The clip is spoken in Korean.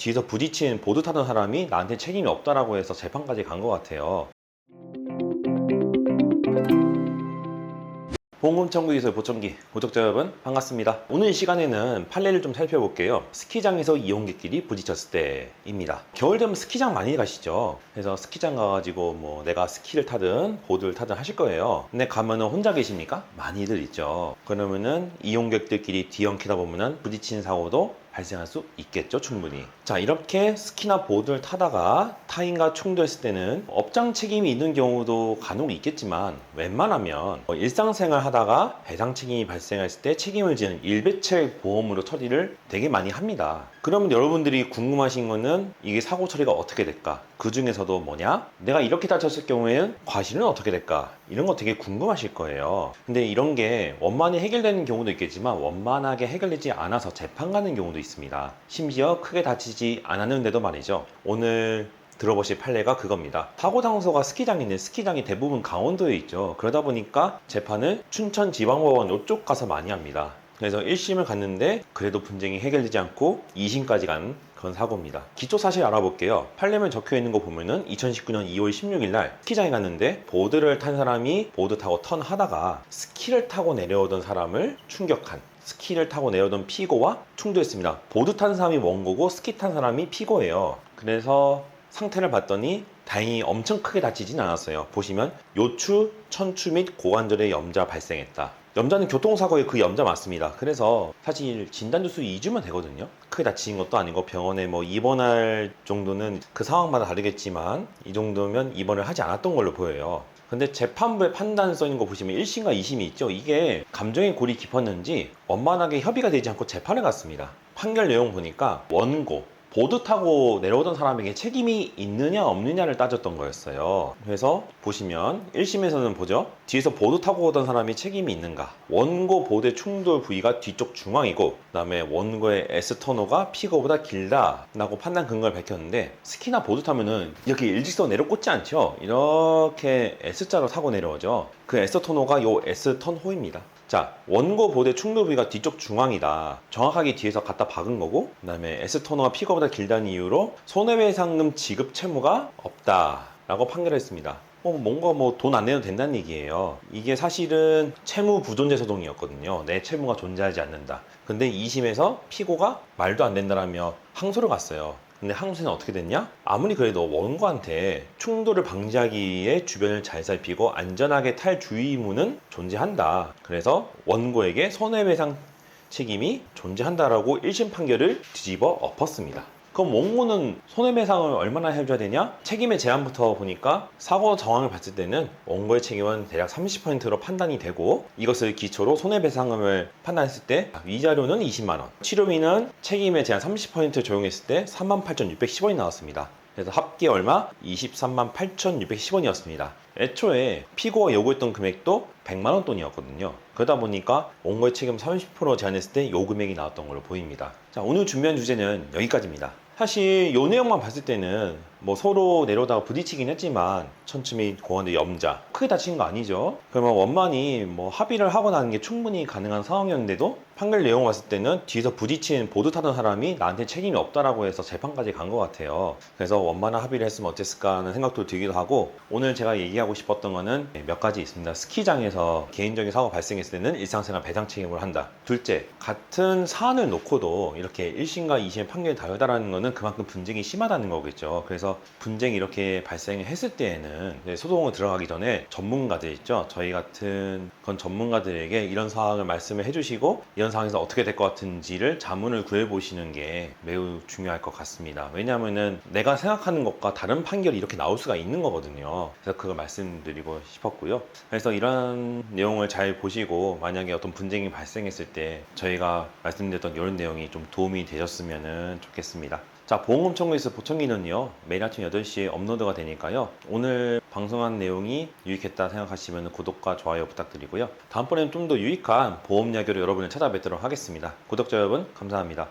뒤에서 부딪힌 보드 타던 사람이 나한테 책임이 없다라고 해서 재판까지 간 것 같아요. 보험금 청구기술 보청기 구독자 여러분 반갑습니다. 오늘 시간에는 판례를 좀 살펴볼게요. 스키장에서 이용객끼리 부딪혔을 때입니다. 겨울 되면 스키장 많이 가시죠. 그래서 스키장 가가지고 뭐 내가 스키를 타든 보드를 타든 하실 거예요. 근데 가면은 혼자 계십니까? 많이들 있죠. 그러면은 이용객들끼리 뒤엉키다 보면은 부딪히는 사고도 발생할 수 있겠죠, 충분히. 자, 이렇게 스키나 보드를 타다가 타인과 충돌했을 때는 업장 책임이 있는 경우도 간혹 있겠지만 웬만하면 일상생활 하다가 배상 책임이 발생했을 때 책임을 지는 일배책 보험으로 처리를 되게 많이 합니다. 그러면 여러분들이 궁금하신 거는 이게 사고 처리가 어떻게 될까? 그 중에서도 뭐냐? 내가 이렇게 다쳤을 경우에는 과실은 어떻게 될까? 이런 거 되게 궁금하실 거예요. 근데 이런 게 원만히 해결되는 경우도 있겠지만 원만하게 해결되지 않아서 재판 가는 경우도 있습니다. 심지어 크게 다치지 않았는데도 말이죠. 오늘 들어보실 판례가 그겁니다. 사고 장소가 스키장인데 스키장이 대부분 강원도에 있죠. 그러다 보니까 재판을 춘천지방법원 이쪽 가서 많이 합니다. 그래서 1심을 갔는데 그래도 분쟁이 해결되지 않고 2심까지 간 그런 사고입니다. 기초 사실 알아볼게요. 판례문 적혀 있는 거 보면은 2019년 2월 16일 날 스키장에 갔는데 보드를 탄 사람이 보드 타고 턴 하다가 스키를 타고 내려오던 사람을 충격한, 스키를 타고 내려오던 피고와 충돌했습니다. 보드 탄 사람이 원고고 스키 탄 사람이 피고예요. 그래서 상태를 봤더니 다행히 엄청 크게 다치진 않았어요. 보시면 요추, 천추 및 고관절에 염자 발생했다. 염자는 교통사고의 그 염자 맞습니다. 그래서 사실 진단주수 2주면 되거든요. 크게 다친 것도 아니고 병원에 뭐 입원할 정도는 그 상황마다 다르겠지만 이 정도면 입원을 하지 않았던 걸로 보여요. 근데 재판부의 판단 써있는 거 보시면 1심과 2심이 있죠. 이게 감정의 골이 깊었는지 원만하게 협의가 되지 않고 재판을 갔습니다. 판결 내용 보니까 원고 보드 타고 내려오던 사람에게 책임이 있느냐 없느냐를 따졌던 거였어요. 그래서 보시면 1심에서는 보죠. 뒤에서 보드 타고 오던 사람이 책임이 있는가. 원고 보드의 충돌 부위가 뒤쪽 중앙이고 그 다음에 원고의 S터너가 피고보다 길다 라고 판단 근거를 밝혔는데 스키나 보드 타면은 이렇게 일직선 내려 꽂지 않죠. 이렇게 S자로 타고 내려오죠. 그 S터너가 요 S턴호입니다. 자, 원고 보드의 충돌 부위가 뒤쪽 중앙이다. 정확하게 뒤에서 갖다 박은 거고 그 다음에 S터너가 피고보다 길다는 이유로 손해배상금 지급 채무가 없다 라고 판결했습니다. 뭔가 돈 안 내도 된다는 얘기예요. 이게 사실은 채무 부존재 소송이었거든요. 내 채무가 존재하지 않는다. 근데 2심에서 피고가 말도 안 된다라며 항소를 갔어요. 근데 항소는 어떻게 됐냐? 아무리 그래도 원고한테 충돌을 방지하기 위해 주변을 잘 살피고 안전하게 탈 주의 의무는 존재한다. 그래서 원고에게 손해배상 책임이 존재한다라고 1심 판결을 뒤집어 엎었습니다. 그럼 원고는 손해배상을 얼마나 해줘야 되냐? 책임의 제한부터 보니까 사고 정황을 봤을 때는 원고의 책임은 대략 30%로 판단이 되고 이것을 기초로 손해배상금을 판단했을 때 위자료는 20만원, 치료비는 책임의 제한 30% 적용했을 때 38,610원이 나왔습니다. 그래서 합계 얼마? 238,610원이었습니다. 애초에 피고가 요구했던 금액도 100만원 돈이었거든요. 그러다 보니까 원고의 책임 30% 제한했을 때 요 금액이 나왔던 걸로 보입니다. 자, 오늘 준비한 주제는 여기까지입니다. 사실 요 내용만 봤을 때는 뭐 서로 내려오다가 부딪히긴 했지만 천추 및 고관절 염자 크게 다친 거 아니죠. 그러면 원만히 뭐 합의를 하고 나는 게 충분히 가능한 상황이었는데도 판결 내용을 봤을 때는 뒤에서 부딪힌 보드 타던 사람이 나한테 책임이 없다라고 해서 재판까지 간 것 같아요. 그래서 원만한 합의를 했으면 어땠을까 하는 생각도 들기도 하고 오늘 제가 얘기하고 싶었던 거는 몇 가지 있습니다. 스키장에서 개인적인 사고가 발생했을 때는 일상생활 배상 책임을 한다. 둘째, 같은 사안을 놓고도 이렇게 1심과 2심의 판결이 다르다는 거는 그만큼 분쟁이 심하다는 거겠죠. 그래서 분쟁이 이렇게 발생했을 때에는 소송을 들어가기 전에 전문가들 있죠. 저희 같은 그런 전문가들에게 이런 상황을 말씀을 해주시고 이런 상황에서 어떻게 될 것 같은지를 자문을 구해보시는 게 매우 중요할 것 같습니다. 왜냐하면은 내가 생각하는 것과 다른 판결이 이렇게 나올 수가 있는 거거든요. 그래서 그걸 말씀드리고 싶었고요. 그래서 이런 내용을 잘 보시고 만약에 어떤 분쟁이 발생했을 때 저희가 말씀드렸던 이런 내용이 좀 도움이 되셨으면 좋겠습니다. 자, 보험금 청구에서 보청기는요 매일 아침 8시에 업로드가 되니까요 오늘 방송한 내용이 유익했다 생각하시면 구독과 좋아요 부탁드리고요 다음번에는 좀 더 유익한 보험 이야기로 여러분을 찾아뵙도록 하겠습니다. 구독자 여러분 감사합니다.